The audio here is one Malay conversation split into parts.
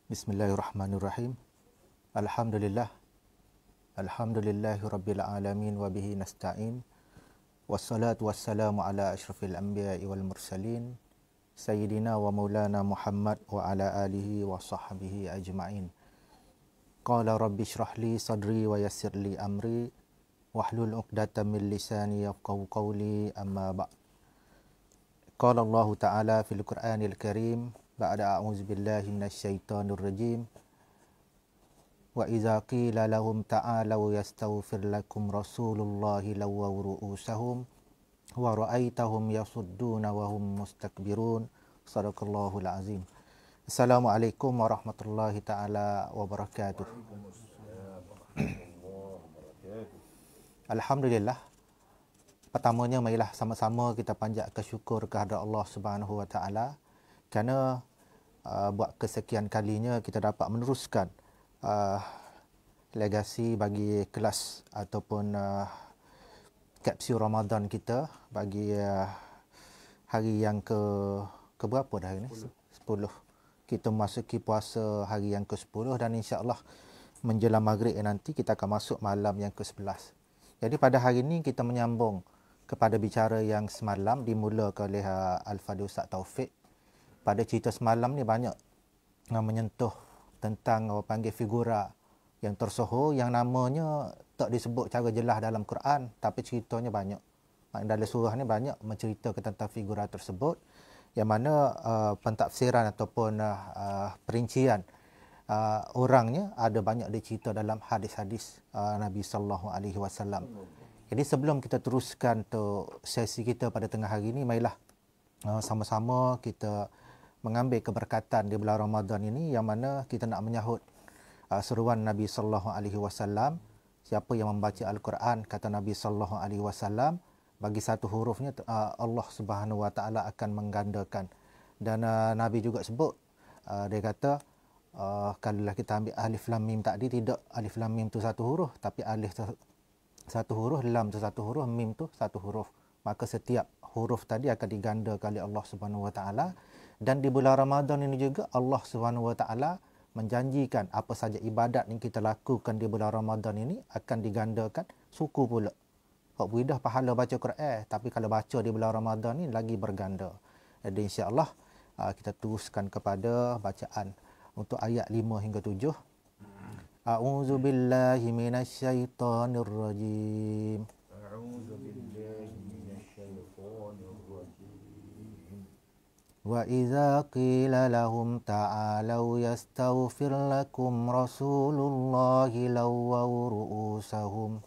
Bismillahirrahmanirrahim. Alhamdulillah. Alhamdulillahirabbil alamin wa bihi nasta'in. Wassalatu wassalamu ala asyrafil anbiya'i wal mursalin sayyidina wa maulana Muhammad wa ala alihi wa sahbihi ajma'in. Qala rabbi shrah li sadri wa yassir li amri wahlul 'uqdatam min lisani yafqahu qawli, amma ba'd. Qala Allah Ta'ala fil Qur'anil Karim ba'da a'udzu billahi minasyaitonir rajim. Wa idza qila lahum ta'alu yastaghfir lakum rasulullahi lawaw ru'usahum wa ra'aitahum yasudduna wa hum mustakbirun. Shadaqallahul azim. Assalamualaikum warahmatullahi taala wabarakatuh. Alhamdulillah. Pertamanya marilah sama-sama kita panjatkan syukur kehadrat Allah Subhanahu wa taala kerana buat kesekian kalinya kita dapat meneruskan legasi bagi kelas ataupun kapsul Ramadan kita bagi hari yang ke berapa dah ini? 10. Kita masuki puasa hari yang ke-10 dan insya-Allah menjelang maghrib nanti kita akan masuk malam yang ke-11. Jadi pada hari ini kita menyambung kepada bicara yang semalam dimulakan oleh Al-Fadhil Ustaz Taufik. Pada cerita semalam ni banyak menyentuh tentang orang panggil figura yang tersohor yang namanya tak disebut cara jelas dalam Quran tapi ceritanya banyak. Dalam surah ni banyak menceritakan tentang figura tersebut yang mana pentafsiran ataupun perincian orangnya ada banyak dicerita dalam hadis-hadis Nabi sallallahu alaihi wasallam. Jadi sebelum kita teruskan untuk sesi kita pada tengah hari ini, marilah sama-sama kita mengambil keberkatan di bulan Ramadan ini yang mana kita nak menyahut seruan Nabi sallallahu alaihi wasallam. Siapa yang membaca Al-Quran, kata Nabi sallallahu alaihi wasallam, bagi satu hurufnya Allah Subhanahu wa taala akan menggandakan. Dan Nabi juga sebut dia kata kalau kita ambil alif lam mim tadi, tidak alif lam mim tu satu huruf tapi alif tu satu huruf, lam tu satu huruf, mim tu satu huruf. Maka setiap huruf tadi akan digandakan oleh Allah Subhanahu wa taala. Dan di bulan Ramadan ini juga Allah Subhanahu wa taala menjanjikan apa saja ibadat yang kita lakukan di bulan Ramadan ini akan digandakan suku pula. Hak beridah pahala baca Quran, tapi kalau baca di bulan Ramadan ini lagi berganda. Jadi insya-Allah kita teruskan kepada bacaan untuk ayat 5 hingga 7. A'udzu billahi minasyaitonir rajim. A'udzu billahi minasyaitonir rajim. Wa idza qila lahum ta'alu yastaghfir lakum rasulullahi lawaw ru'usahum.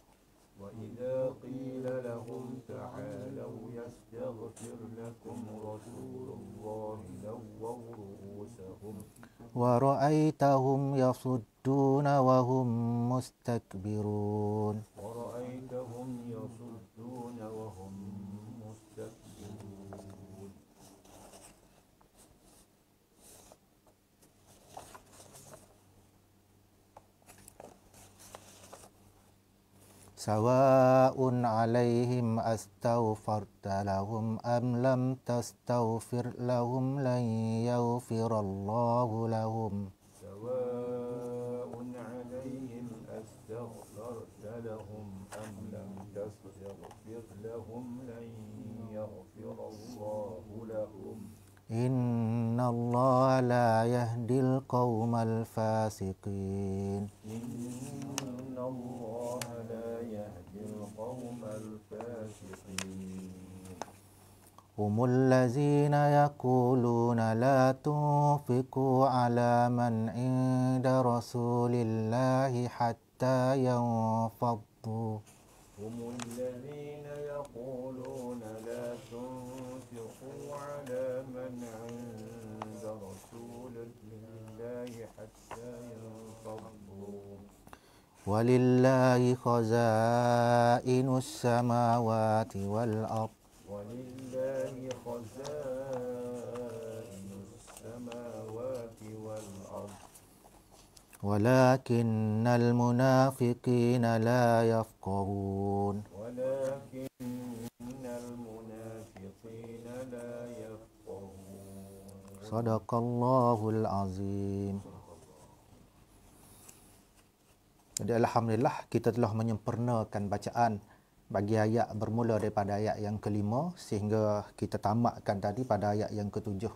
Wa idza qila lahum ta'alu yastaghfir lakum rasulullahi lawaw ru'usahum. Wa ra'aitahum yasudduna wa hum mustakbirun. Wa ra'aitahum yasudduna wa hum mustakbirun. Sawa'un 'alaihim astaghfarta lahum am lam tastaghfir lahum lan yaghfirallahu lahum. Sawa'un 'alaihim astaghfarta lahum am lam tastaghfir lahum lan yaghfirallahu lahum. Innallaha la yahdil qaumal fasiqin. Innallaha la yahdil qaumal fasiqin. Humul ladzina yaquluna la tunfiqu ala man 'inda rasulillahi hatta yanfaddu. Humul ladzina yaquluna la tunfiqu ala man 'inda rasulillahi hatta yanfaddu. Walillahi khazainus samawati wal ardh. Walillahi khazainus samawati wal ardh. Walakinnal munafiqina la yafqahun. Walakinnal munafiqina la yafqahun. Sadaqallahul azim. Jadi alhamdulillah kita telah menyempurnakan bacaan bagi ayat bermula daripada ayat yang kelima sehingga kita tamatkan tadi pada ayat yang ketujuh.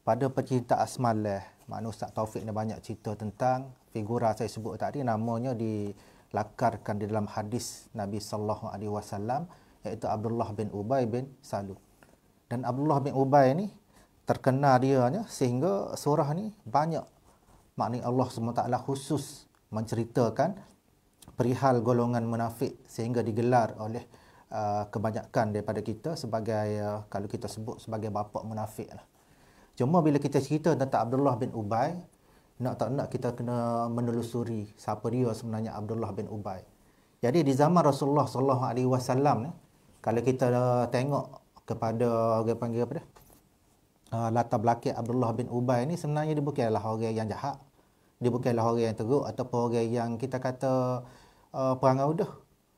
Pada pecinta asmalah, makna Ustaz Taufik ni banyak cerita tentang figura saya sebut tadi, namanya dilakarkan di dalam hadis Nabi sallallahu alaihi wasallam, iaitu Abdullah bin Ubay bin Salul. Dan Abdullah bin Ubay ni terkenal dianya sehingga surah ni banyak maknanya Allah SWT khusus menceritakan perihal golongan munafik sehingga digelar oleh kebanyakan daripada kita sebagai kalau kita sebut sebagai bapa munafik lah. Cuma bila kita cerita tentang Abdullah bin Ubay, nak tak nak kita kena menelusuri siapa dia sebenarnya Abdullah bin Ubay. Jadi di zaman Rasulullah sallallahu alaihi wasallam ni, kalau kita tengok kepada orang panggil apa dia? Latar belakang Abdullah bin Ubay ni, sebenarnya dia bukanlah orang yang jahat. Dia bukanlah orang yang teruk ataupun orang yang kita kata perangai udah.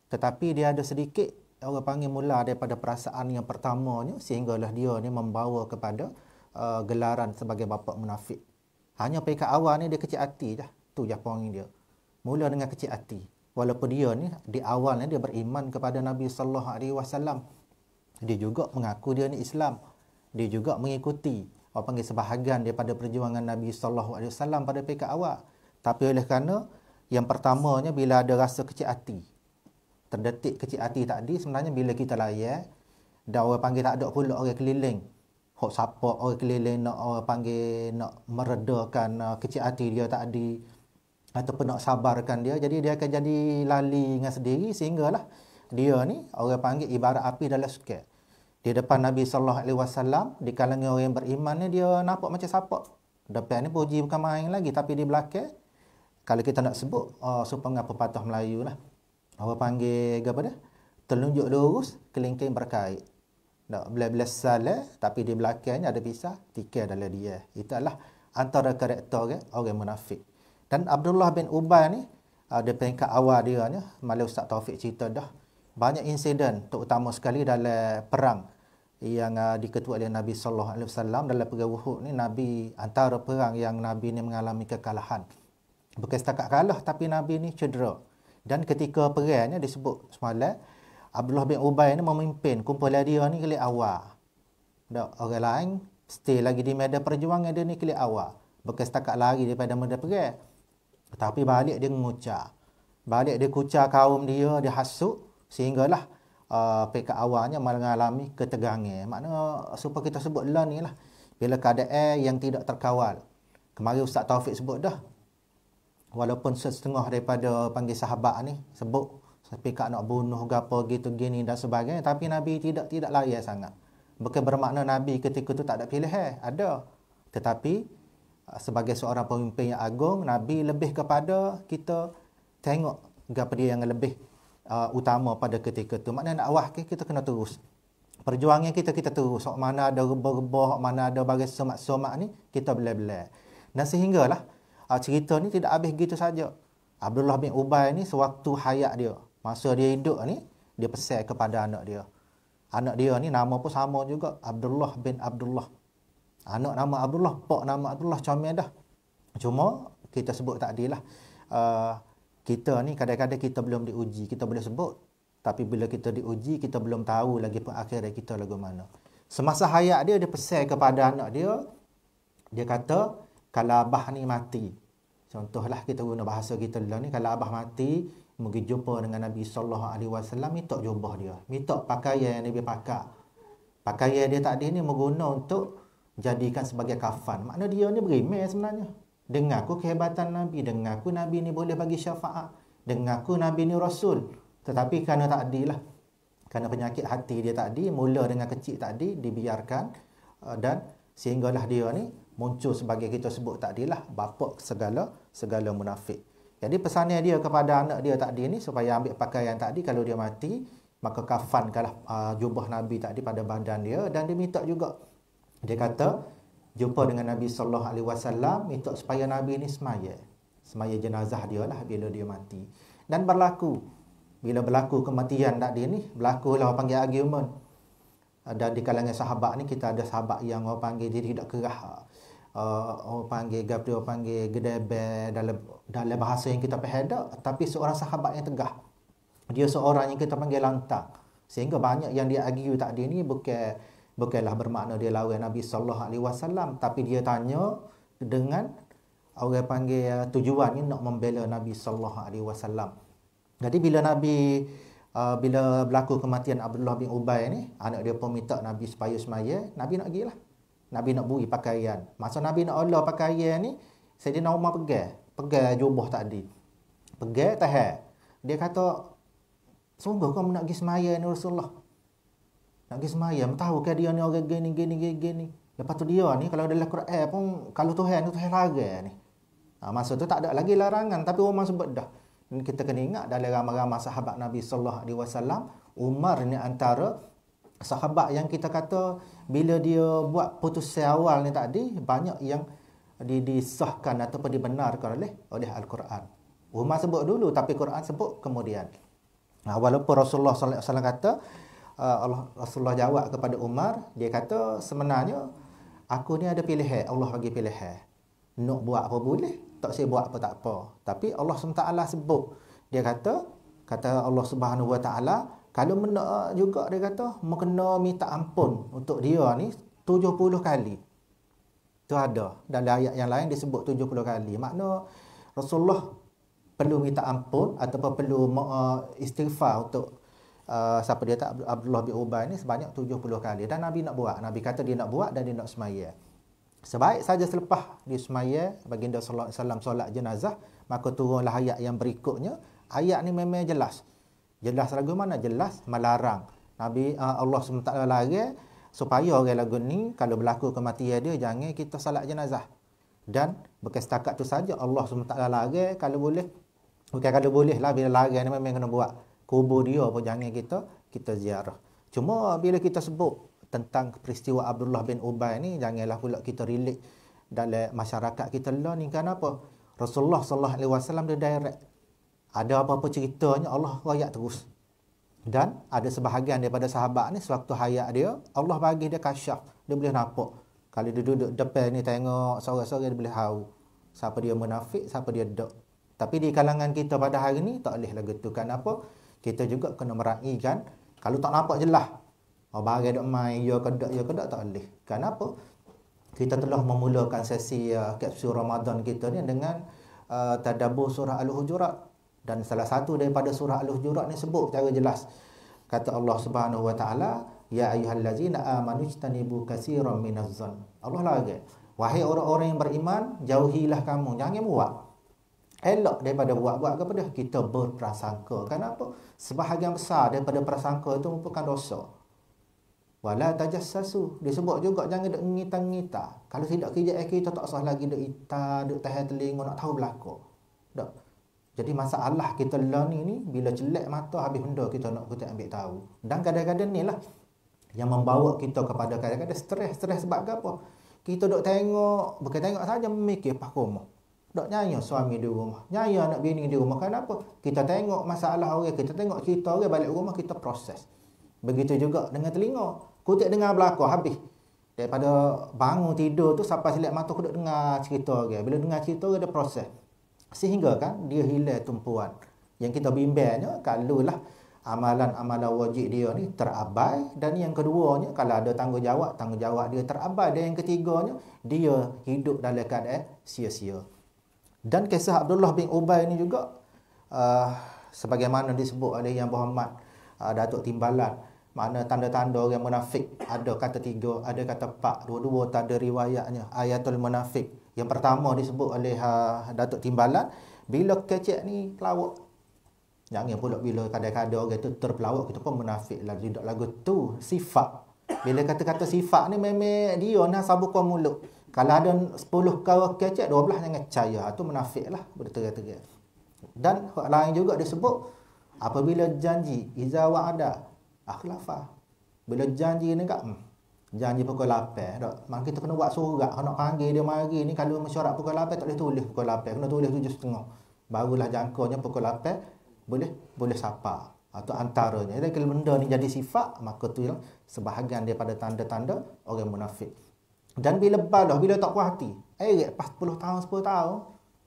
Tetapi dia ada sedikit orang panggil mula daripada perasaan yang pertamanya sehinggalah dia ni membawa kepada gelaran sebagai bapa munafik. Hanya peringkat awal ni dia kecil hati dah. Tu je poin dia. Mula dengan kecil hati. Walaupun dia ni di awalnya dia beriman kepada Nabi sallallahu alaihi wasallam. Dia juga mengaku dia ni Islam. Dia juga mengikuti orang panggil sebahagian daripada perjuangan Nabi sallallahu alaihi wasallam pada peringkat awal. Tapi oleh kerana yang pertamanya bila ada rasa kecil hati, terdetik kecil hati tadi, sebenarnya bila kita layak dan orang panggil tak ada pula orang keliling, hok support orang keliling nak orang panggil nak meredakan kecil hati dia tadi ataupun nak sabarkan dia, jadi dia akan jadi lali dengan sendiri sehinggalah dia ni orang panggil ibarat api dalam suket. Di depan Nabi sallallahu alaihi wasallam, di kalangan orang yang beriman ni dia nampak macam siapa. Depan ni puji bukan main lagi, tapi di belakang kalau kita nak sebut supaya pepatah Melayu lah. Orang panggil apa dia? Telunjuk lurus, kelingking berkait. Tak belas-belas salah, tapi di belakangnya ada pisah, tikai adalah dia. Itu adalah antara karakter orang munafik. Dan Abdullah bin Ubay ni ada peringkat awal dia ni, malah Ustaz Taufik cerita dah. Banyak insiden terutama sekali dalam perang yang diketuai oleh Nabi sallallahu alaihi wasallam. Dalam perang Uhud ni, Nabi antara perang yang Nabi ni mengalami kekalahan. Bukan setakat kalah, tapi Nabi ni cedera. Dan ketika perangnya disebut semalam, Abdullah bin Ubay ni memimpin kumpulan dia ni kali awal. Orang lain stay lagi di medan perjuangan, dia ni kali awal. Bukan setakat lari daripada medan perang, tapi balik dia mengucar. Balik dia kucar kaum dia, dia hasut sehinggalah peringkat awalnya mengalami ketegangan. Maknanya supaya kita sebut lah ni lah, bila keadaan yang tidak terkawal. Kemarin Ustaz Taufik sebut dah, walaupun setengah daripada panggil sahabat ni sebut peringkat nak bunuh gapo gitu gini dan sebagainya, tapi Nabi tidak lari sangat. Bukan bermakna Nabi ketika tu tak ada pilihan, ada. Tetapi sebagai seorang pemimpin yang agung, Nabi lebih kepada kita tengok gapo dia yang lebih utama pada ketika tu. Maknanya nak awah kita kena terus. Perjuangan kita terus. Hak mana ada rebah-rebah, hak mana ada bagi somak-somak ni, kita belah-belah. Dan sehinggalah cerita ni tidak habis gitu saja. Abdullah bin Ubay ni sewaktu hayat dia, masa dia hidup ni, dia pesan kepada anak dia. Anak dia ni nama pun sama juga, Abdullah bin Abdullah. Anak nama Abdullah, pak nama Abdullah, comel dah. Cuma kita sebut tadilah, kita ni kadang-kadang kita belum diuji, kita boleh sebut. Tapi bila kita diuji, kita belum tahu lagi akhirat kita lagu mana. Semasa hayat dia, dia pesan kepada anak dia, dia kata, kalau abah ni mati, contohlah kita guna bahasa kita dulu ni, kalau abah mati, pergi jumpa dengan Nabi sallallahu alaihi wasallam, minta jubah dia, minta pakaian yang Nabi pakai. Pakaian dia tadi ni mengguna untuk jadikan sebagai kafan. Makna dia ni berimeh sebenarnya. Dengarku kehebatan Nabi, dengarku Nabi ni boleh bagi syafaat, dengarku Nabi ni Rasul. Tetapi kerana tak adil lah, kerana penyakit hati dia tadi, mula dengan kecil tadi, dibiarkan dan sehinggalah dia ni muncul sebagai kita sebut tadi lah, bapa segala munafik. Jadi pesannya dia kepada anak dia tadi ni, supaya ambil pakaian tadi, kalau dia mati, maka kafankanlah jubah Nabi tadi pada badan dia. Dan dia minta juga, dia kata, jumpa dengan Nabi sallallahu alaihi wasallam, minta supaya Nabi ni semaya jenazah dia lah bila dia mati. Dan bila berlaku kematian tadi ni, berlakulah orang panggil argument. Dan di kalangan sahabat ni, kita ada sahabat yang orang panggil dia tidak kerah orang panggil gapi, orang panggil gedebe dalam bahasa yang kita faham tak, tapi seorang sahabat yang tegah. Dia seorang yang kita panggil lantang. Sehingga banyak yang dia argue tadi ni bukanlah bermakna dia lawan Nabi sallallahu alaihi wasallam, tapi dia tanya dengan orang panggil tujuannya nak membela Nabi sallallahu alaihi wasallam. Jadi bila berlaku kematian Abdullah bin Ubay ni, anak dia pun minta Nabi supaya semaya, Nabi nak pergilah. Nabi nak beri pakaian. Masa Nabi nak olah pakaian ni, Sayyidina Umar pegang jubah tadi. Pegang tahan. Dia kata, sungguh kau nak pergi semaya ni Rasulullah. Nak pergi semaya, tahu kan dia ni orang gini. Lepas tu dia ni kalau dalam Quran pun, kalau Tuhan larang ni. Masa tu tak ada lagi larangan, tapi Umar sebut dah. Dan kita kena ingat dalam ramai-ramai sahabat Nabi sallallahu alaihi wasallam, Umar ni antara sahabat yang kita kata bila dia buat putusan awal ni tadi, banyak yang disahkan ataupun dibenarkan oleh Al-Quran. Umar sebut dulu tapi Quran sebut kemudian. Walaupun Rasulullah sallallahu alaihi wasallam kata, Rasulullah jawab kepada Umar, dia kata sebenarnya aku ni ada pilihan, Allah bagi pilihan. Nak buat apa boleh, tak saya buat apa tak apa. Tapi Allah SWT sebut, dia kata Allah Subhanahu Wa Taala, kalau menak juga dia kata kena minta ampun untuk dia ni 70 kali. Itu ada dalam ayat yang lain disebut 70 kali. Makna Rasulullah perlu minta ampun ataupun perlu istighfar untuk siapa dia tak, Abdullah bin Ubay ni sebanyak 70 kali. Dan Nabi nak buat. Nabi kata dia nak buat dan dia nak semaya. Sebaik saja selepas dia semaya, baginda sallallahu alaihi wasallam solat jenazah, maka turunlah ayat yang berikutnya. Ayat ni memang jelas. Jelas lagu mana? Jelas melarang. Allah SWT larang supaya orang lagu ni kalau berlaku kematian dia, jangan kita salat jenazah. Dan bukan setakat tu saja, Allah SWT larang kalau boleh, bukan kalau boleh lah, bila larang ni memang kena buat. Kubur dia pun jangan kita ziarah. Cuma bila kita sebut tentang peristiwa Abdullah bin Ubay ni, janganlah pula kita relate dalam masyarakat kita lah ni. Kenapa? Rasulullah sallallahu alaihi wasallam dia direct. Ada apa-apa ceritanya Allah royak terus. Dan ada sebahagian daripada sahabat ni sewaktu hayat dia, Allah bagi dia kasyaf. Dia boleh nampak. Kalau dia duduk depan ni tengok seorang-seorang, dia boleh tahu siapa dia munafik, siapa dia tak. Tapi di kalangan kita pada hari ni tak boleh lagu tu. Kenapa? Kita juga kena meraihkan, kalau tak nampak jelas, barang dok main ya kedak tak boleh. Kenapa? Kita telah memulakan sesi kapsul Ramadan kita ni dengan tadabbur surah Al-Hujurat, dan salah satu daripada surah Al-Hujurat ni sebut secara jelas, kata Allah Subhanahu Wa Taala, ya ayyuhallazina amanu ijtanibu katsiran minaz-zann. Allah lagi, wahai orang-orang yang beriman, jauhilah kamu, jangan buat, elok daripada buat kepada kita berprasangka. Kenapa? Sebahagian besar daripada prasangka itu merupakan dosa. Wala tajassasu. Disebut juga jangan duk ngita-ngita. Kalau tidak kerja kita tak usah lagi duk ita, duk tahan telinga nak tahu belaka. Tak. Jadi masalah kita lah ni bila celak mata habis benda kita nak kita ambil tahu. Dan kadang-kadang ni lah yang membawa kita kepada kadang-kadang stres sebab apa? Kita duk tengok, bukan tengok saja, memikir pas rumah. Duk nyaya suami di rumah, nyaya anak bini di rumah. Kenapa? Kita tengok masalah orang, kita tengok cerita orang balik rumah, kita proses. Begitu juga dengan telinga. Kutik dengar belakang habis. Daripada bangun tidur tu sampai silap mata kutik dengar cerita orang. Bila dengar cerita orang dia proses. Sehingga kan dia hilang tumpuan. Yang kita bimbangnya kalaulah amalan-amalan wajib dia ni terabai, dan yang keduanya kalau ada tanggungjawab dia terabai, dan yang ketiganya dia hidup dalam keadaan sia-sia. Dan kisah Abdullah bin Ubay ni juga sebagaimana disebut oleh Yang Berhormat Datuk Timbalan, mana tanda-tanda orang munafik, ada kata 3, ada kata 4, dua-dua tak ada riwayatnya. Ayatul munafik yang pertama disebut oleh Datuk Timbalan, bila kecek ni pelawak. Jangan pula bila kadang-kadang orang tu terpelawak, kita pun munafik lah. Tidak lagu tu sifat. Bila kata-kata sifat ni memang dia nak sabukan mulut. Kalau ada 10 kau kecek, 12 jangan percaya. Itu munafik lah, bertegas-tegas. Dan hak lain juga disebut, apabila janji, iza wa'ada akhlafa. Bila janji ni kat janji pukul 8 tak. Mak kita kena buat surat, nak panggil dia mari ni, kalau mesyuarat pukul 8 tak boleh tulis pukul 8, kena tulis 7.30. Barulah jangkaunya pukul 8 boleh sapa atau antaranya. Jadi kalau benda ni jadi sifat, maka tu yang sebahagian daripada tanda-tanda orang munafik. Dan bila balah, bila tak puas hati, pas 10 tahun, 10 tahun,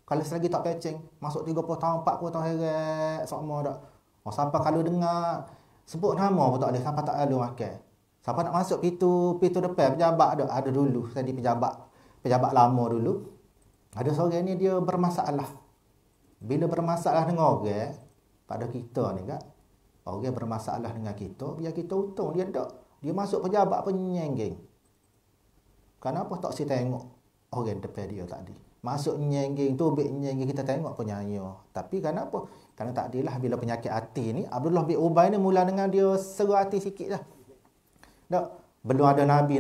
kalau selagi tak pecing, masuk 30 tahun, 40 tahun heret, sama dak. Siapa kalau dengar, sebut nama pun tak boleh, siapa tak lalu makan. Siapa nak masuk pintu depan, pejabat ada dulu, tadi pejabat lama dulu. Ada seorang ni dia bermasalah. Bila bermasalah dengan orang, pada kita ni kan, orang bermasalah dengan kita, biar kita untung, dia tak. Dia masuk pejabat penyenggeng. Kenapa tak si tengok orang depan dia tadi? Masuk nyenggeng, tubik nyenggeng, kita tengok penyanyi. Tapi kenapa? Kerana tak adalah bila penyakit hati ni, Abdullah bin Ubay ni mula dengan dia seru hati sikit dah. Tak? Belum ada Nabi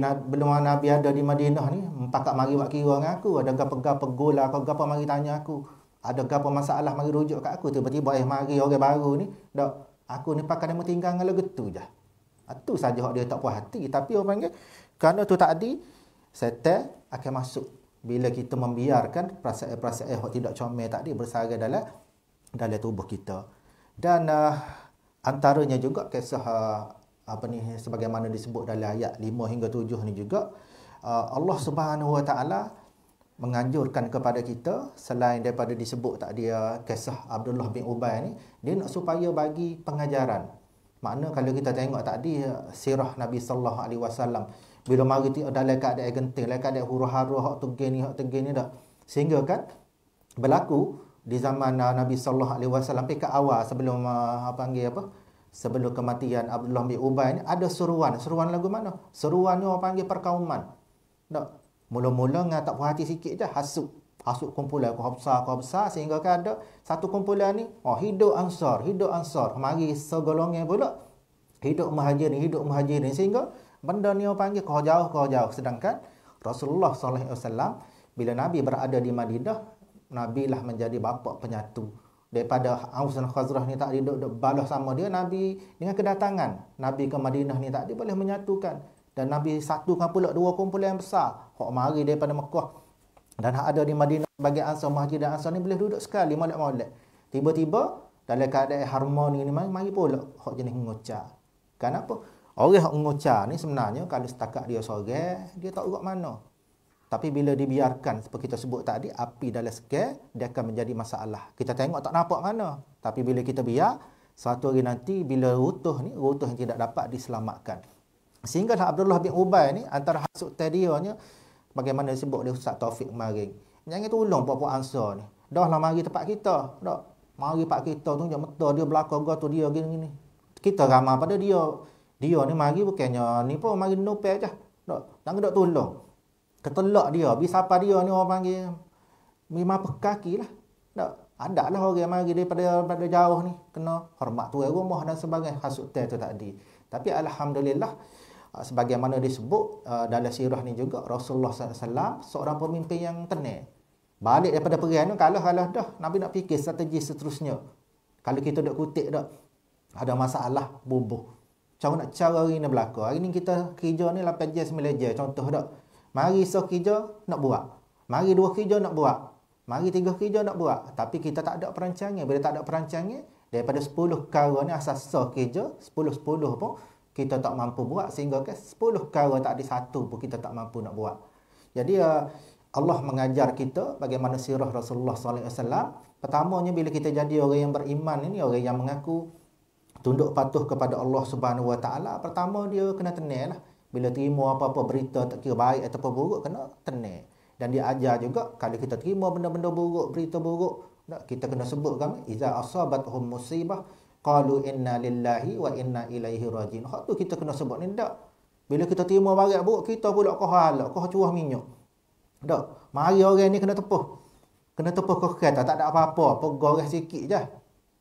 ada di Madinah ni, pakat mari buat kira dengan aku, ada gapo-gapo gola, gapo mari tanya aku. Ada gapo masalah mari rujuk kat aku, tiba-tiba mari orang baru ni. Tak? Aku ni pakat dia tinggal dengan gitu je. Itu saja dia tak puas hati, tapi orang panggil kerana tu tadi setan akan masuk bila kita membiarkan perasaan-perasaan yang tidak comel tadi bersarang dalam tubuh kita. Dan antaranya juga kisah sebagaimana disebut dalam ayat 5 hingga 7 ni juga, Allah Subhanahu Wa Taala menganjurkan kepada kita, selain daripada disebut tadi kisah Abdullah bin Ubay ni, dia nak supaya bagi pengajaran. Makna kalau kita tengok tadi sirah Nabi sallallahu alaihi wasallam, bila mari dalam keadaan genting, dalam keadaan huru-hara, hak tegin ni dah. Sehingga kan berlaku di zaman Nabi sallallahu alaihi wasallam ke awal sebelum sebelum kematian Abdullah bin Ubay ni, ada seruan lagu mana? Seruan ni orang panggil perkauman. Tak. Mula-mula dengan tak puas hati sikit je, hasut kumpulan kau besar sehingga kan ada satu kumpulan ni, hidup ansar. Mari segolongan pula hidup muhajirin sehingga benda ni orang panggil kau jauh. Sedangkan Rasulullah sallallahu alaihi wasallam bila Nabi berada di Madinah, Nabi lah menjadi bapa penyatu. Daripada Aus dan Khazraj ni tak duduk balah sama dia, Nabi dengan kedatangan Nabi ke Madinah ni tak dia boleh menyatukan. Dan Nabi satukan pula dua kumpulan yang besar. Hak mari daripada Mekah dan hak ada di Madinah sebagai ansar, muhajir dan ansar ni boleh duduk sekali molek-molek. Tiba-tiba dalam keadaan harmoni ni mari pula hak jenis ngocah. Kenapa? Orang hak ngocah ni sebenarnya kalau setakat dia seorang, dia tak urut mana. Tapi bila dibiarkan seperti kita sebut tadi, api dalam sekal, dia akan menjadi masalah. Kita tengok tak nampak mana. Tapi bila kita biar, suatu hari nanti bila rutuh yang tidak dapat diselamatkan. Sehingga Abdullah bin Ubay ni antara hasut tadianya, bagaimana disebut oleh Ustaz Taufik kemarin, jangan tolong puak-puak ansar ni. Dah lah mari tempat kita. Dah. Mari tempat kita tunjuk mata dia belakang tu dia gini-gini. Kita ramai pada dia. Dia ni mari bukannya ni pun mari nopel je. Dah. Jangan dak tolong. Ketelak dia, bisa apa dia ni orang panggil memang kaki lah. Tak. Ada lah orang mari daripada jauh ni kena hormat tuan rumah dan sebagainya, hasut tu tadi. Tapi alhamdulillah sebagaimana disebut dalam sirah ni juga, Rasulullah SAW seorang pemimpin yang tenang. Balik daripada perang tu kalah dah, Nabi nak fikir strategi seterusnya. Kalau kita duk kutip dak ada masalah bubuh. Cara hari ni berlaku. Hari ni kita kerja ni 8 jam 9 jam contoh dak. Mari so kerja nak buat. Mari 2 kerja nak buat. Mari 3 kerja nak buat. Tapi kita tak ada perancangan. Bila tak ada perancangan, daripada 10 perkara ni asal so kerja 10 pun kita tak mampu buat, sehingga ke 10 perkara tak ada satu pun kita tak mampu nak buat. Jadi Allah mengajar kita bagaimana sirah Rasulullah sallallahu alaihi wasallam. Pertamanya bila kita jadi orang yang beriman ini, orang yang mengaku tunduk patuh kepada Allah Subhanahu Wa Taala, pertama dia kena tenang lah. Bila terima apa-apa berita tak kira baik ataupun buruk, kena tenang. Dan dia ajar juga kalau kita terima benda-benda buruk, berita buruk, kita kena sebut kami iza asabathum musibah qalu inna lillahi wa inna ilaihi rajiun. Hak tu kita kena sebut ni tak. Bila kita terima barang buruk, kita pula kau halak, kau curah minyak. Tak. Mari orang ni kena tepuh. Kena tepuh kau kata tak ada apa-apa, pegoreh sikit je.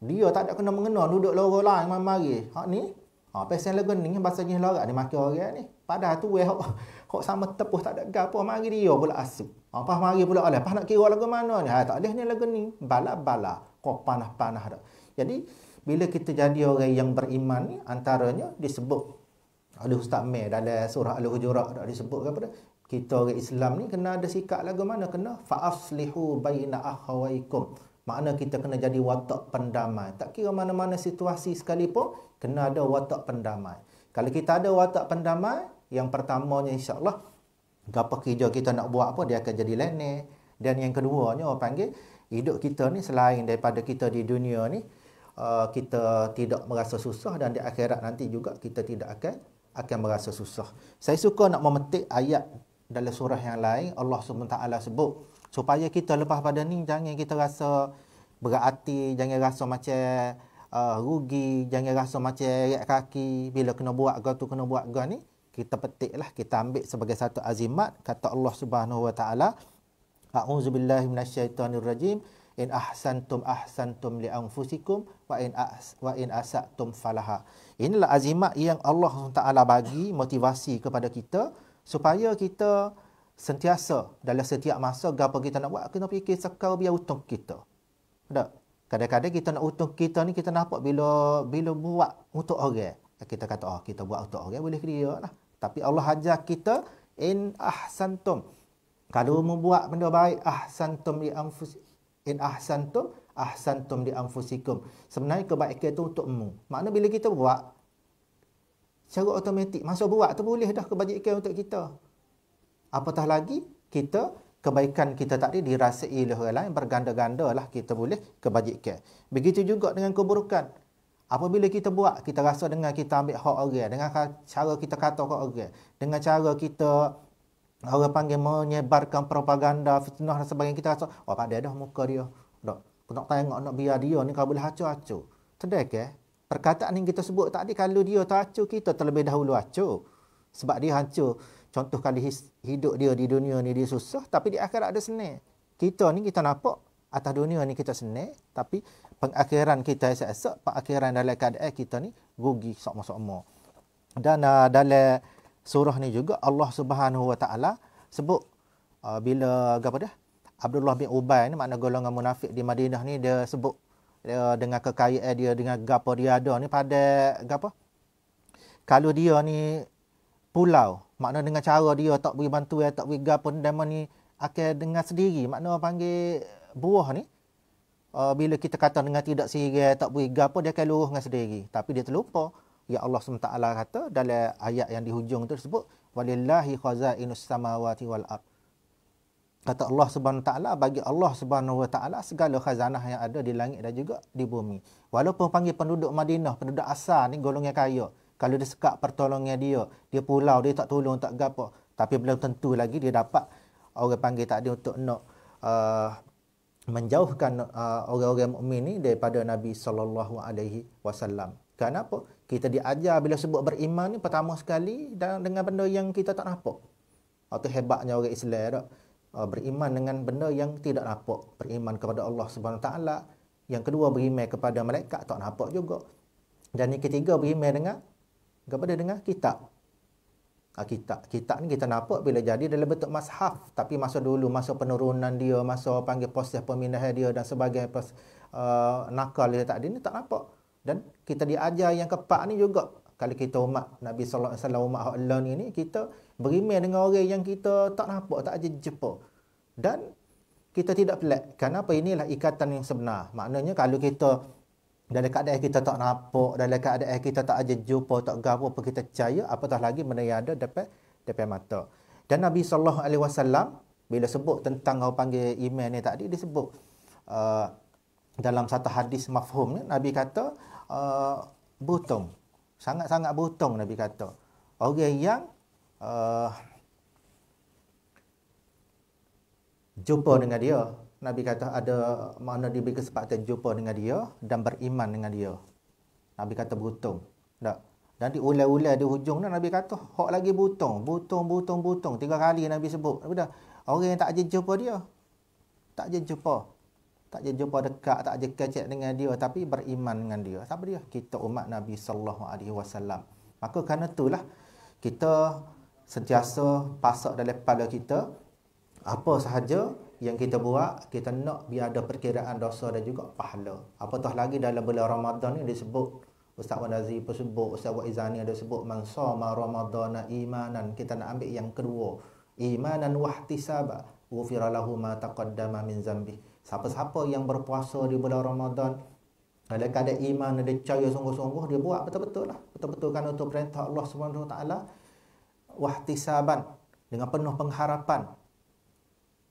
Dia tak ada kena mengena duduk lorong lain mari. Hak ni pasal lagu ni bahasa jenis lorak dia maki orang ni. Padahal tu hak sama tepuh tak ada gapo, mari dia pula asuk. Pas mari pula lepas nak kira lagu mana ni. Tak boleh ni lagu ni. Bala-bala. Kau panas-panas dak. Jadi bila kita jadi orang yang beriman ni, antaranya disebut oleh Ustaz Mai dalam surah Al-Hujurat dah disebut kepada kita orang Islam ni kena ada sikap lagu mana, kena fa'aslihu baina akhawaikum. Makna kita kena jadi watak pendamai. Tak kira mana-mana situasi sekalipun, kena ada watak pendamai. Kalau kita ada watak pendamai, yang pertamanya insya-Allah Apa kerja kita nak buat apa, dia akan jadi lenek. Dan yang keduanya, orang panggil, hidup kita ni selain daripada kita di dunia ni, kita tidak merasa susah, dan di akhirat nanti juga kita tidak akan merasa susah. Saya suka nak memetik ayat dalam surah yang lain, Allah SWT sebut, supaya kita lepas pada ni, jangan kita rasa berat hati, jangan rasa macam rugi, jangan rasa macam eret kaki, bila kena buat tu kena buat ni. Kita petiklah, kita ambil sebagai satu azimat. Kata Allah Subhanahu wa taala, a'udzubillahi minasyaitonirrajim, in ahsantum li anfusikum wa in asatum falaha. Inilah azimat yang Allah SWT bagi motivasi kepada kita supaya kita sentiasa dalam setiap masa apa kita nak buat, kena fikir sekal biar untung kita. Tak? Kadang-kadang kita nak untung kita ni, kita nampak bila buat untuk orang, kita kata kita buat untuk orang boleh dia lah. Tapi Allah ajar kita, in ahsantum, kalau membuat benda baik, in ahsantum li anfusikum. Sebenarnya kebaikan itu untukmu. Makna bila kita buat, secara automatik, masa buat tu boleh dah kebajikan untuk kita. Apatah lagi, kebaikan kita tadi dirasai oleh orang lain, berganda-ganda lah kita boleh kebajikan. Begitu juga dengan keburukan. Apabila kita buat, kita rasa dengan kita ambil hak orang, dengan cara kita kata hak orang, dengan cara kita, orang panggil, menyebarkan propaganda, fitnah dan sebagainya, kita rasa, pandai dah muka dia. Tak, nak tengok, nak biar dia ni kalau boleh hancur-hancur. Sedek perkataan yang kita sebut tadi, kalau dia tak hancur, kita terlebih dahulu hancur. Sebab dia hancur. Contoh kali hidup dia di dunia ni dia susah, tapi di akhirat ada senang. Kita ni kita nampak atas dunia ni kita senang, tapi pengakhiran kita esok, pengakhiran dalam keadaan kita ni rugi sama-sama. Dan dalam surah ni juga Allah Subhanahu wa taala sebut bila Abdullah bin Ubay ni, makna golongan munafik di Madinah ni, dia sebut dengan kekayaan dia, dengan gapo dia ada ni, pada kalau dia ni pulau, makna dengan cara dia tak beri bantuan, tak beri gapo, dan ni akan dengan sendiri, makna panggil buah ni, bila kita kata dengan tidak sihir, tak beri gapo, dia akan lurus dengan sendiri. Tapi dia terlupa, ya Allah SWT kata dalam ayat yang di hujung tu disebut, walillahi khazainus samawati wal ard. Kata Allah SWT, bagi Allah SWT segala khazanah yang ada di langit dan juga di bumi. Walaupun panggil penduduk Madinah, penduduk asal ni golongan kaya, kalau dia sekak pertolongan dia pulau, dia tak tolong, tak gapo, tapi belum tentu lagi dia dapat orang panggil tadi untuk nak menjauhkan orang-orang mukmin ni daripada Nabi SAW. Kenapa? Kita diajar bila sebut beriman ni, pertama sekali dengan benda yang kita tak nampak. Itu hebatnya orang Islam tak? Beriman dengan benda yang tidak nampak. Beriman kepada Allah SWT. Yang kedua, beriman kepada malaikat, tak nampak juga. Dan yang ketiga, beriman dengan kitab. Kitab ni kita nampak bila jadi dalam bentuk mushaf, tapi masa dulu, masa penurunan dia, masa panggil proses pemindahan dia dan sebagainya, nakal dia tak ada ni, tak nampak. Dan kita diajar yang keempat ni juga, kalau kita umat Nabi sallallahu alaihi wasallam, umat Allah ni, kita beriman dengan orang yang kita tak nampak, tak ada jumpa. Dan kita tidak pelik. Kenapa? Inilah ikatan yang sebenar. Maknanya kalau kita dalam keadaan kita tak nampak, dalam keadaan kita tak ada jumpa, tak gapo apa, kita percaya, apatah lagi benda yang ada depan mata. Dan Nabi SAW bila sebut tentang orang panggil iman ni tadi, disebut dalam satu hadis mafhum ni, Nabi kata butung, sangat-sangat butung. Nabi kata orang yang jumpa dengan dia, Nabi kata ada makna diberi kesempatan jumpa dengan dia dan beriman dengan dia. Nabi kata beruntung. Tak? Dan di ulai-ulai di hujung ni Nabi kata hak lagi butung. 3 kali Nabi sebut. Dah, orang yang tak je jumpa dia, tak je jumpa dekat, tak je kecek dengan dia, tapi beriman dengan dia. Siapa dia? Kita umat Nabi sallallahu alaihi wasallam. Maka kerana itulah kita sentiasa pasak dalam kepala kita, apa sahaja yang kita buat, kita nak biar ada perkiraan dosa dan juga pahala. Apatah lagi dalam bulan Ramadan ni disebut, Ustaz Wan Nazir pun sebut, Ustaz Wan Izani ada sebut, man shoma ramadana imanan. Kita nak ambil yang kedua, imanan wahtisaba, ghufira lahu ma taqaddama min zambi. Siapa-siapa yang berpuasa di bulan Ramadan dalam keadaan iman, dia percaya sungguh-sungguh, dia buat betul-betul lah, betul-betul kan untuk perintah Allah SWT, wahtisaban, dengan penuh pengharapan.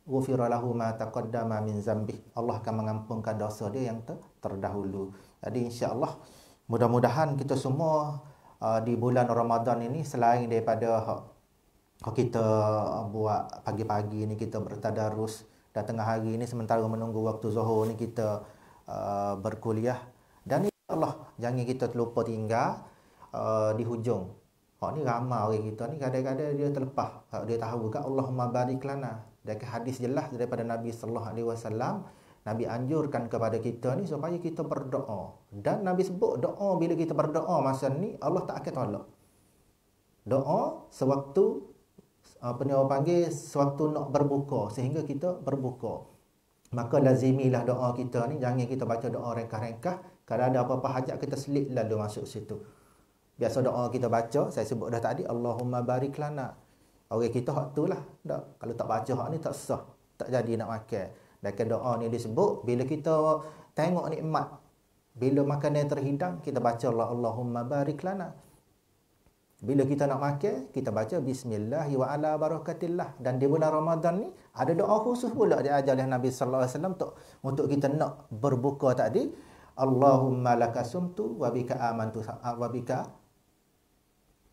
Ghufira lahu ma taqaddama min zambih. Allah akan mengampunkan dosa dia yang terdahulu. Jadi insya-Allah mudah-mudahan kita semua di bulan Ramadan ini, selain daripada kita buat pagi-pagi ni kita bertadarus, dan tengah hari ni sementara menunggu waktu zuhur ni kita berkuliah, dan insya-Allah jangan kita terlupa tinggal di hujung. Ni ramai orang kita ni kadang-kadang dia terlepas. Dia tahu ke Allahumma barik lana. Dan hadis jelas daripada Nabi sallallahu alaihi wasallam, Nabi anjurkan kepada kita ni supaya kita berdoa. Dan Nabi sebut doa, bila kita berdoa masa ni Allah tak akan tolak. Doa sewaktu sewaktu nak berbuka, sehingga kita berbuka. Maka lazimilah doa kita ni, jangan kita baca doa rengkah-rengkah. Kalau ada apa-apa hajat kita selit lalu masuk situ. Biasa doa kita baca, saya sebut dah tadi, Allahumma barik lana. Orang kita hak tu lah. Tak. Kalau tak baca hak ni tak sah. Tak jadi nak makan. Dan doa ni disebut, bila kita tengok nikmat, bila makanan terhidang, kita baca Allahumma barik lana. Bila kita nak makan, kita baca Bismillah wa ala barakatillah. Dan di bulan Ramadan ni, ada doa khusus pula diajar oleh Nabi sallallahu alaihi wasallam untuk kita nak berbuka tadi. Allahumma laka sumtu wa bika amantu wa bika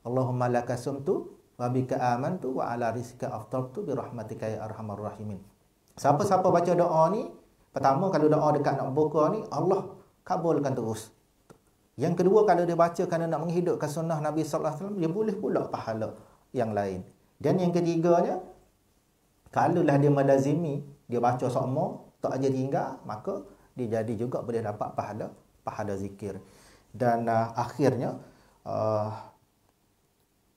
Allahumma laka sumtu wa bika amantu wa ala rizqika aftartu bi rahmatika ya arhamar rahimin. Siapa-siapa baca doa ni, pertama kalau doa dekat nak buka ni, Allah kabulkan terus. Yang kedua, kalau dia baca kerana nak menghidupkan sunnah Nabi sallallahu alaihi wasallam, dia boleh pula pahala yang lain. Dan yang ketiganya, kalaulah dia melazimi, dia baca sokmo, tak aja tinggal, maka dia jadi juga boleh dapat pahala zikir. Dan akhirnya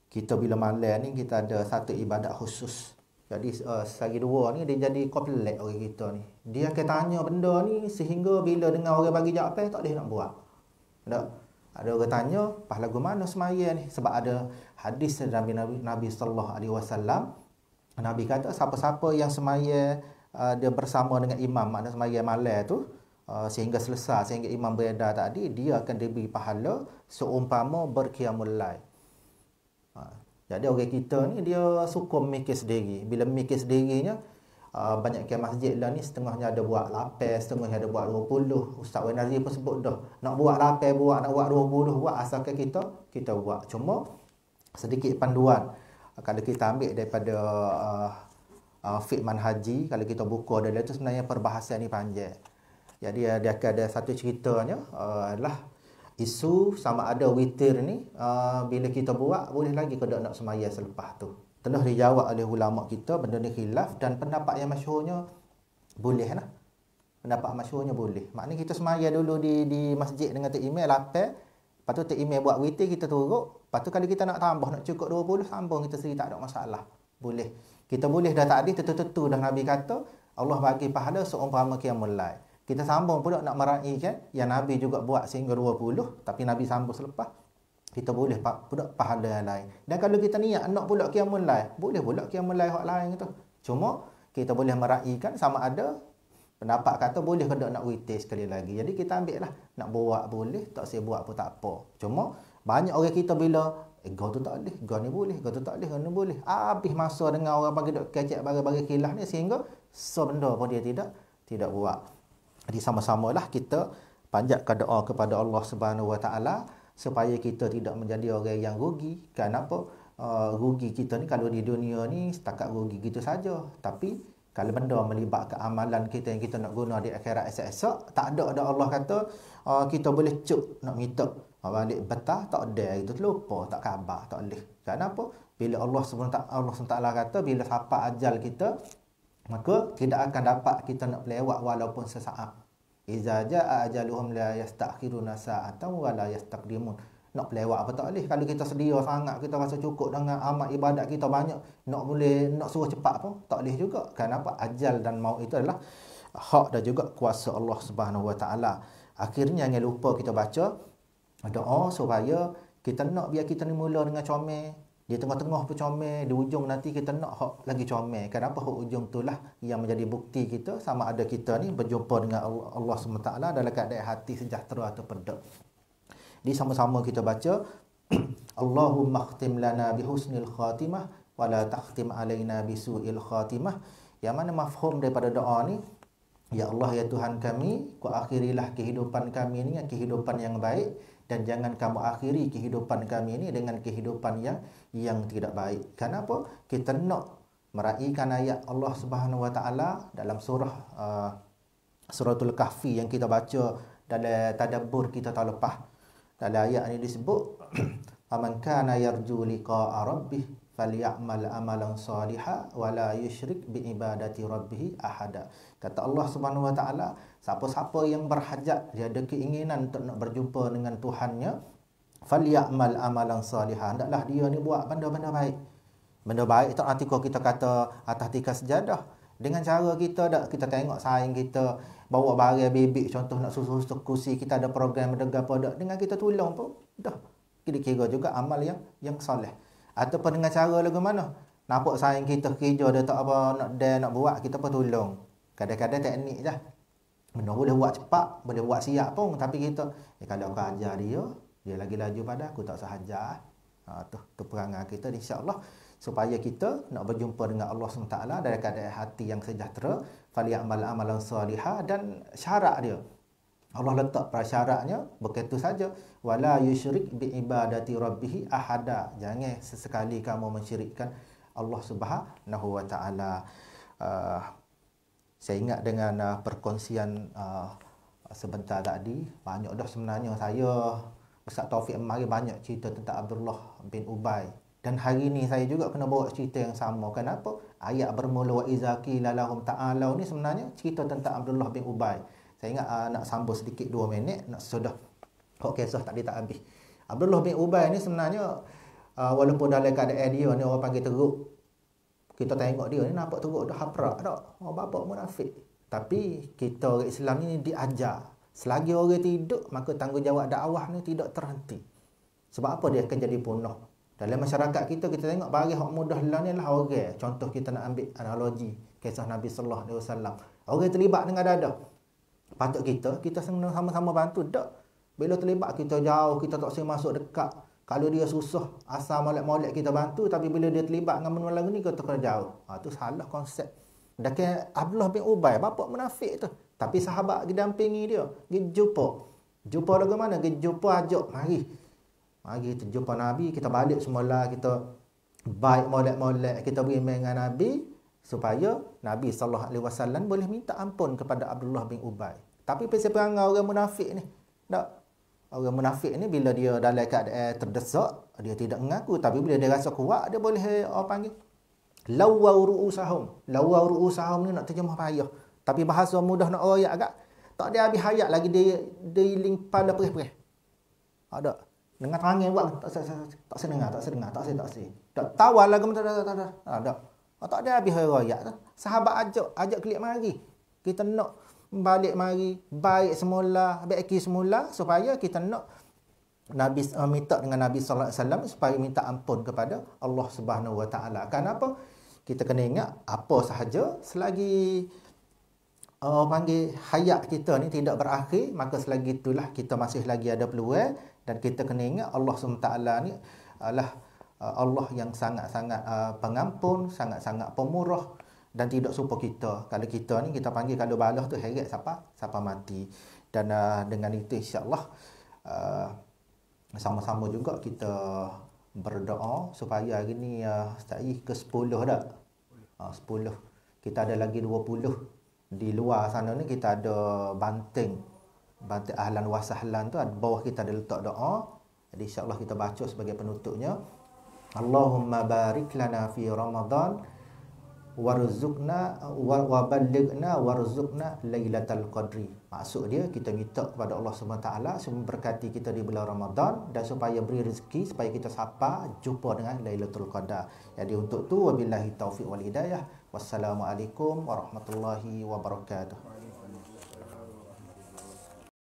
kita bila malam ni kita ada satu ibadat khusus. Jadi sehari dua ni dia jadi komplek orang kita ni. Dia akan tanya benda ni sehingga bila dengar orang bagi jawapan tak boleh nak buat. Tak? Ada orang tanya, pas lagu mana semaya ni? Sebab ada hadis dari Nabi sallallahu alaihi wasallam. Nabi kata siapa-siapa yang semaya dia bersama dengan imam, makna semaya malam tu sehingga selesai, sehingga imam beredar tadi, dia akan diberi pahala seumpama berqiyamul lail. Jadi orang kita ni dia suka mikir sendiri. Bila mikir sendirinya, banyak ke masjid lah ni setengahnya ada buat 8, setengahnya ada buat 20. Ustaz Wan Nazir pun sebut dah, nak buat 8 buat, nak buat 20 buat, asalkan kita buat. Cuma sedikit panduan kalau kita ambil daripada fiqh manhaji, kalau kita buka dalam tu sebenarnya perbahasan ni panjang. Jadi dia akan ada satu ceritanya adalah isu sama ada witir ni bila kita buat boleh lagi ke nak semaya selepas tu. Telah dijawab oleh ulama kita, benda ni khilaf, dan pendapat yang masyhurnya boleh lah. Pendapat masyhurnya boleh. Maknanya kita semaya dulu di masjid dengan Tok Imam 8, lepas tu Tok Imam buat witir, kita turut. Lepas tu kalau kita nak tambah, nak cukup 20, sambung kita sendiri, tak ada masalah. Boleh. Kita boleh dah tadi tentu-tentu dah Nabi kata Allah bagi pahala seumpama qiyamul lail. Kita sambung pula nak meraihkan yang Nabi juga buat sehingga 20, tapi Nabi sambung selepas. Kita boleh pula pahala yang lain. Dan kalau kita niat nak pula qiyamul lail, boleh pula qiyamul lail hak lain tu. Cuma kita boleh meraihkan sama ada pendapat kata boleh ke nak witir sekali lagi. Jadi kita ambil lah, nak buat boleh, tak saya buat pun tak apa. Cuma banyak orang kita bila go tu tak boleh, go ni boleh, go tu tak boleh, go ni boleh. Habis masa dengan orang bagi dok kecek bagi khilaf ni sehingga benda pun dia tidak buat. Jadi sama-samalah kita panjatkan doa kepada Allah Subhanahu Wa Taala supaya kita tidak menjadi orang yang rugi. Kenapa? Rugi kita ni kalau di dunia ni setakat rugi gitu saja. Tapi kalau benda melibatkan amalan kita yang kita nak guna di akhirat esok-esok, tak ada Allah kata kita boleh cuk nak minta balik betah, tak ada, itu terlupa, tak khabar, tak boleh. Kenapa? Bila Allah SWT kata bila sampai ajal kita, maka tidak akan dapat kita nak lewat walaupun sesaat. Iza jaa ajaluhum la yastakhiruna sa'atan wa la yastaqdimun. Nak lewat apa tak boleh. Kalau kita sedia sangat, kita rasa cukup dengan amal ibadat kita banyak, nak suruh cepat pun tak boleh juga. Kenapa? Ajal dan maut itu adalah hak dan juga kuasa Allah Subhanahu Wa Taala. Akhirnya jangan lupa kita baca doa supaya kita nak biar kita ni mula dengan comel. Di tengah-tengah pun comel, di ujung nanti kita nak hak lagi comel. Kenapa? Hak ujung itulah yang menjadi bukti kita sama ada kita ni berjumpa dengan Allah SWT dalam keadaan hati sejahtera atau pedek. Di sama-sama kita baca Allahumma khtim lana bihusnil khatimah wa la takhtim alaina bisu'il khatimah. Yang mana mafhum daripada doa ni, ya Allah ya Tuhan kami, kau akhirilah kehidupan kami ini dengan kehidupan yang baik, dan jangan kamu akhiri kehidupan kami ini dengan kehidupan yang tidak baik. Kenapa? Kita nak meraihkan ayat Allah Subhanahu Wa Taala dalam Suratul Kahfi yang kita baca dalam tadabbur kita tahun lepas. Dalam ayat ini disebut faman kana yarju liqa'a rabbih falyamal amalan salihan wa la yusyrik bi ibadati rabbih ahada. Kata Allah Subhanahu Wa Taala, siapa-siapa yang berhajat, dia ada keinginan untuk nak berjumpa dengan Tuhannya, falyamal amalan salihan, hendaklah dia ni buat benda-benda baik. Benda baik tak arti kalau kita kata atas tikai sejadah. Dengan cara kita tengok saing kita bawa barang bebek, contoh nak susu kursi, kita ada program ada apa dak, dengan kita tolong pun dah kira-kira juga amal yang soleh. Ataupun dengan cara lagu mana, nampak saing kita kerja dia tak apa nak buat, kita pun tolong. Kadang-kadang teknik je, benda boleh buat cepat, boleh buat siap pun, tapi kita kalau aku ajar dia lagi laju pada aku, tak sahaja. Tu perangai kita, insya-Allah, supaya kita nak berjumpa dengan Allah SWT dalam keadaan hati yang sejahtera. Falyamal amalan salihah, dan syarat dia Allah letak prasyaratnya bukan itu saja, wala yusyrik bi ibadati rabbih ahada, jangan sesekali kamu mensyirikkan Allah Subhanahu Wa Taala. Saya ingat dengan perkongsian sebentar tadi, banyak dah sebenarnya saya Ustaz Taufik mari banyak cerita tentang Abdullah bin Ubay. Dan hari ni saya juga kena bawa cerita yang sama. Kenapa? Ayat bermula wa izaki lalahum ta'alau ni sebenarnya cerita tentang Abdullah bin Ubay. Saya ingat nak sambung sedikit 2 minit, nak sudah kok kisah tadi tak habis. Abdullah bin Ubay ni sebenarnya walaupun dalam keadaan dia ni orang panggil teruk. Kita tengok dia ni nampak teruk dah haprak dak. Orang bapak munafik. Tapi kita orang Islam ni diajar, selagi orang tidur maka tanggungjawab dakwah ni tidak terhenti. Sebab apa dia akan jadi punah? Dalam masyarakat kita tengok bagi hak mudah lah ni lah orang. Contoh kita nak ambil analogi kisah Nabi sallallahu alaihi wasallam. Orang terlibat dengan dada. Patut kita sama-sama bantu dak. Bila terlibat kita jauh, kita tak boleh masuk dekat. Kalau dia susah, asal molek-molek kita bantu, tapi bila dia terlibat dengan benda lagu ni kita kena jauh. Tu salah konsep. Dekat Abdullah bin Ubay, bapak munafik tu. Tapi sahabat didampingi dia. Dia jumpa lagu mana? Dia jumpa ajak Mari kita jumpa Nabi, kita balik semula, kita baik molek-molek, kita beriman dengan Nabi supaya Nabi SAW boleh minta ampun kepada Abdullah bin Ubay. Tapi pasal perangai orang munafik ni, tak. Orang munafik ni bila dia dalam keadaan terdesak, dia tidak mengaku, tapi bila dia rasa kuat, dia boleh orang panggil lawau ru'usahum. Lawau ru'usahum ni nak terjemah payah. Tapi bahasa mudah nak royak agak. Tak ada habis hayat lagi dia limpal perih-perih. Ada. Dengan tangan buat tak sedengar. Tak tawal lagu tak ada. Tak ada habis royak tu. Sahabat ajak klik mari. Kita nak balik mari baik semula, baiki semula supaya kita nak Nabi minta dengan Nabi sallallahu alaihi wasallam supaya minta ampun kepada Allah Subhanahu Wa Taala. Kenapa? Kita kena ingat apa sahaja selagi panggil hayat kita ni tidak berakhir, maka selagi itulah kita masih lagi ada peluang. Dan kita kena ingat Allah SWT ni adalah Allah yang sangat-sangat pengampun, sangat-sangat pemurah dan tidak suka kita. Kalau kita ni kita panggil kalau balas tu heret siapa mati. Dan dengan itu insya-Allah sama-sama juga kita berdoa supaya hari ni ke 10 dah. 10. Kita ada lagi 20. Di luar sana ni kita ada banting ahlan wa sahlan tu, bawah kita ada letak doa. Jadi insya-Allah kita baca sebagai penutupnya. Allahumma barik lana fi Ramadan warzuqna wa ballighna warzuqna lailatal qadri. Maksud dia kita minta kepada Allah Subhanahu taala supaya berkati kita di bulan Ramadan dan supaya beri rezeki supaya kita sapa jumpa dengan Lailatul Qadar. Jadi untuk tu wabillahi taufik wal hidayah. Wassalamualaikum warahmatullahi wabarakatuh.